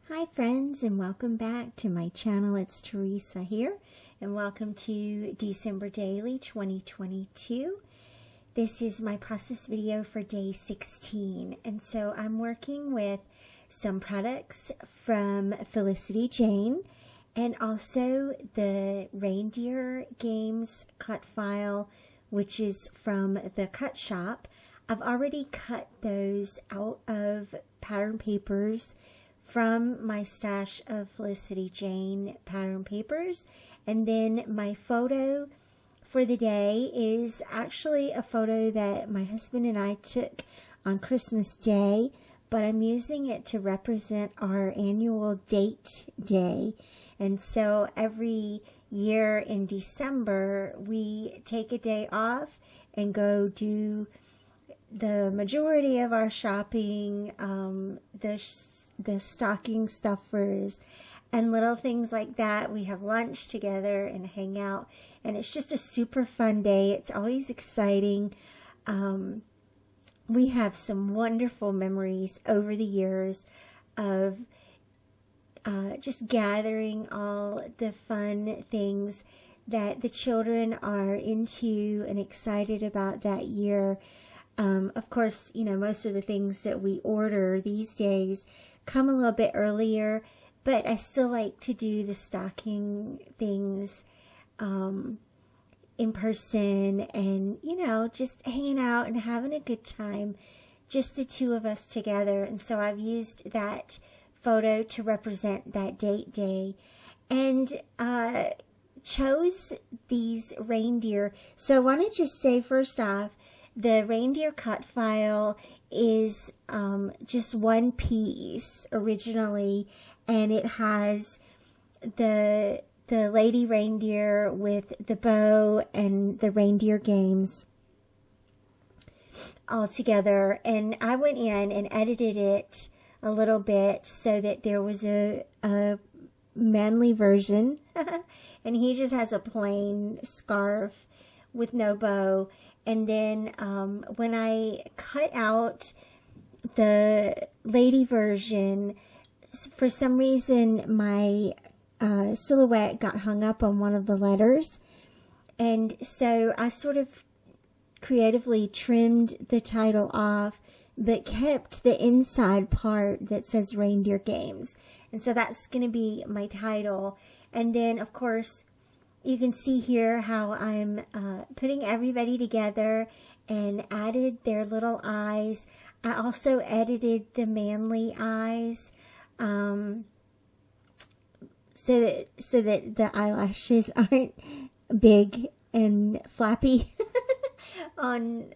Hi friends, and welcome back to my channel. It's Teresa here, and welcome to December Daily 2022. This is my process video for day 16, and so I'm working with some products from Felicity Jane and also the Reindeer Games cut file, which is from the Cut Shoppe. I've already cut those out of pattern papers from my stash of Felicity Jane pattern papers. And then my photo for the day is actually a photo that my husband and I took on Christmas Day, but I'm using it to represent our annual date day. And so every year in December, we take a day off and go do the majority of our shopping, the stocking stuffers and little things like that. We have lunch together and hang out, and it's just a super fun day. It's always exciting. We have some wonderful memories over the years of just gathering all the fun things that the children are into and excited about that year. Of course, you know, most of the things that we order these days come a little bit earlier, but I still like to do the stocking things in person and, you know, just hanging out and having a good time, just the two of us together. And so I've used that photo to represent that date day and chose these reindeer. So I want to just say first off, the reindeer cut file is just one piece originally, and it has the lady reindeer with the bow and the reindeer games all together. And I went in and edited it a little bit so that there was a manly version, and he just has a plain scarf with no bow. And then when I cut out the lady version, for some reason my silhouette got hung up on one of the letters. And so I sort of creatively trimmed the title off, but kept the inside part that says Reindeer Games. And so that's going to be my title. And then, of course, you can see here how I'm putting everybody together and added their little eyes. I also edited the manly eyes so that the eyelashes aren't big and flappy on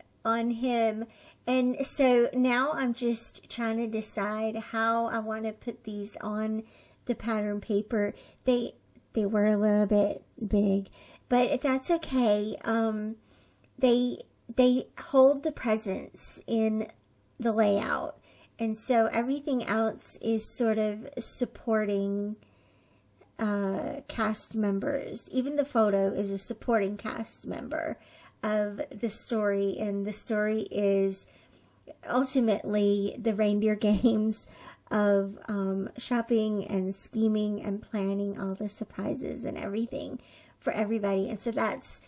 him. And so now I'm just trying to decide how I want to put these on the pattern paper. They were a little bit big, but that's okay. They hold the presents in the layout, and so everything else is sort of supporting cast members. Even the photo is a supporting cast member of the story, and the story is ultimately the reindeer games of shopping and scheming and planning all the surprises and everything for everybody. And so that's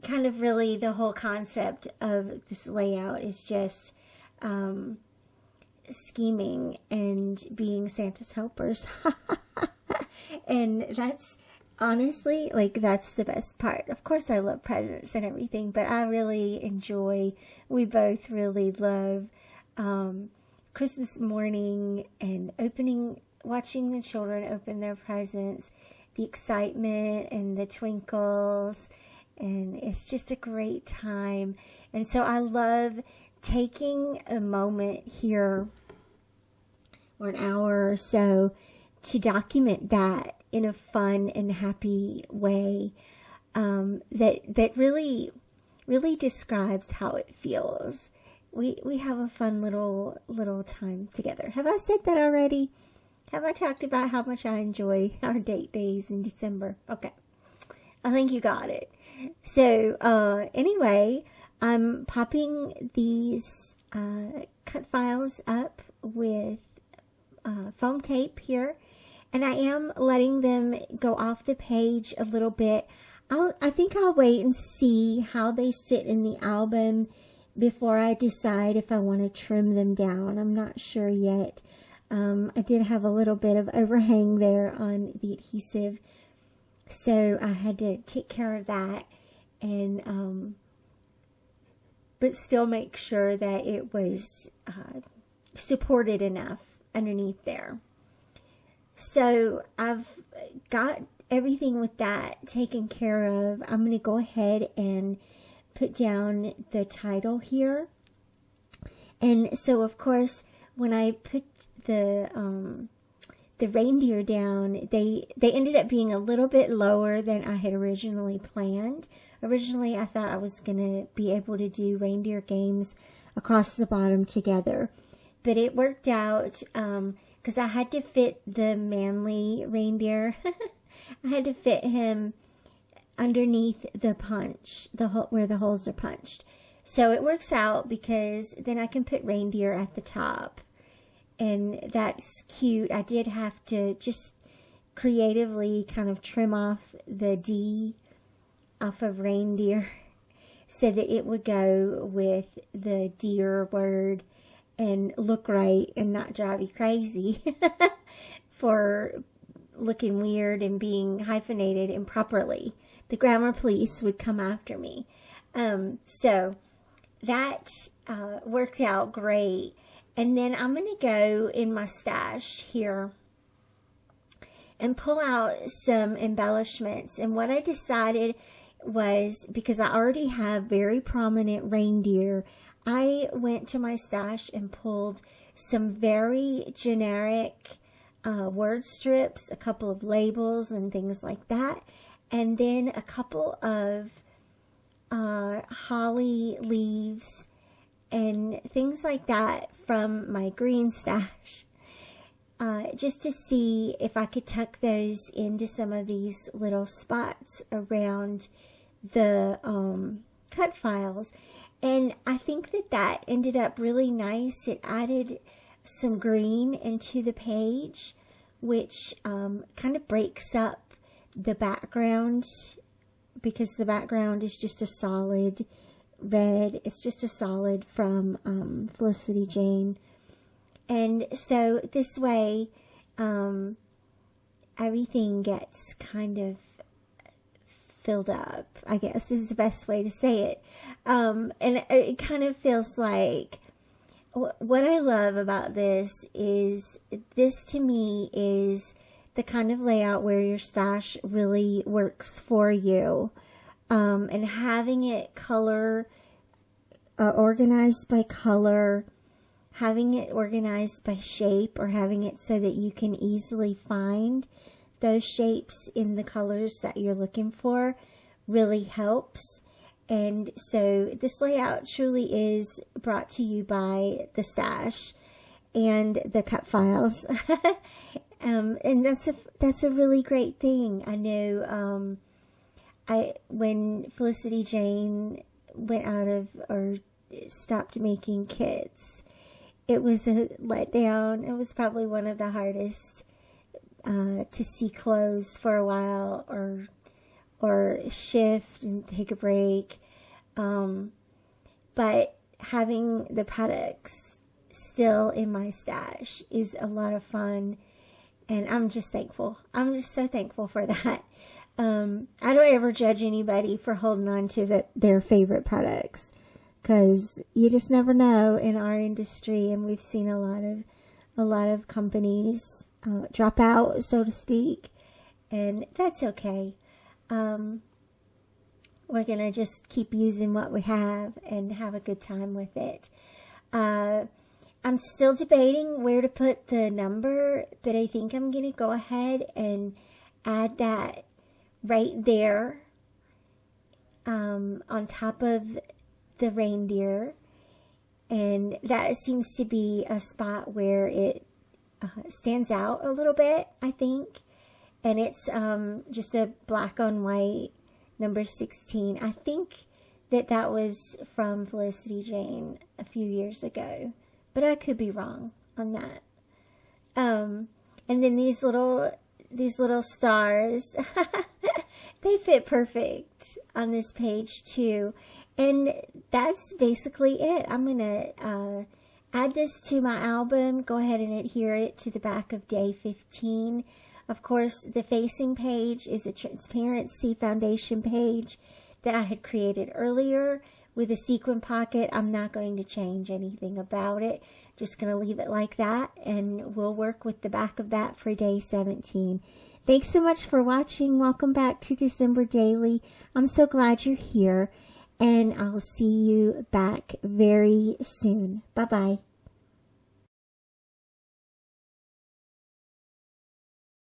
kind of really the whole concept of this layout, is just scheming and being Santa's helpers. And that's honestly, like, that's the best part. Of course I love presents and everything, but I really enjoy, we both really love Christmas morning and watching the children open their presents, the excitement and the twinkles, and it's just a great time. And so I love taking a moment here, or an hour or so, to document that in a fun and happy way that really describes how it feels. We have a fun little time together. Have I said that already? Have I talked about how much I enjoy our date days in December? Okay. I think you got it. So, anyway, I'm popping these cut files up with foam tape here, and I am letting them go off the page a little bit. I think I'll wait and see how they sit in the album before I decide if I want to trim them down. I'm not sure yet. I did have a little bit of overhang there on the adhesive, so I had to take care of that, and but still make sure that it was supported enough underneath there. So I've got everything with that taken care of. I'm going to go ahead and put down the title here. And so, of course, when I put the reindeer down, they ended up being a little bit lower than I had originally planned. Originally, I thought I was going to be able to do reindeer games across the bottom together. But it worked out because I had to fit the manly reindeer. I had to fit him underneath the punch, where the holes are punched. So it works out because then I can put reindeer at the top. And that's cute. I did have to just creatively kind of trim off the D off of reindeer so that it would go with the deer word and look right and not drive you crazy for looking weird and being hyphenated improperly. The grammar police would come after me. So that worked out great. And then I'm going to go in my stash here and pull out some embellishments. And what I decided was, because I already have very prominent reindeer, I went to my stash and pulled some very generic word strips, a couple of labels and things like that, and then a couple of holly leaves and things like that from my green stash, just to see if I could tuck those into some of these little spots around the cut files. And I think that ended up really nice. It added some green into the page, which kind of breaks up the background, because the background is just a solid red. It's just a solid from Felicity Jane. And so this way everything gets kind of filled up, I guess is the best way to say it. And it kind of feels like, what I love about this is, this to me is the kind of layout where your stash really works for you. And having it color, organized by color, having it organized by shape, or having it so that you can easily find those shapes in the colors that you're looking for, really helps. And so this layout truly is brought to you by the stash and the cut files. And that's a really great thing. I know when Felicity Jane went out of, or stopped making kits, it was a letdown. It was probably one of the hardest to see close for a while, or shift and take a break. But having the products still in my stash is a lot of fun, and I'm just thankful. I'm just so thankful for that. I don't ever judge anybody for holding on to their favorite products, because you just never know in our industry, and we've seen a lot of companies drop out, so to speak, and that's okay. We're gonna just keep using what we have and have a good time with it. I'm still debating where to put the number, but I think I'm gonna go ahead and add that right there on top of the reindeer, and that seems to be a spot where it stands out a little bit, I think. And it's just a black on white number 16. I think that was from Felicity Jane a few years ago, but I could be wrong on that. And then these little stars, they fit perfect on this page too. And that's basically it. I'm going to add this to my album, go ahead and adhere it to the back of day 15. Of course, the facing page is a transparency foundation page that I had created earlier with a sequin pocket. I'm not going to change anything about it. Just going to leave it like that, and we'll work with the back of that for day 17. Thanks so much for watching. Welcome back to December Daily. I'm so glad you're here, and I'll see you back very soon. Bye-bye.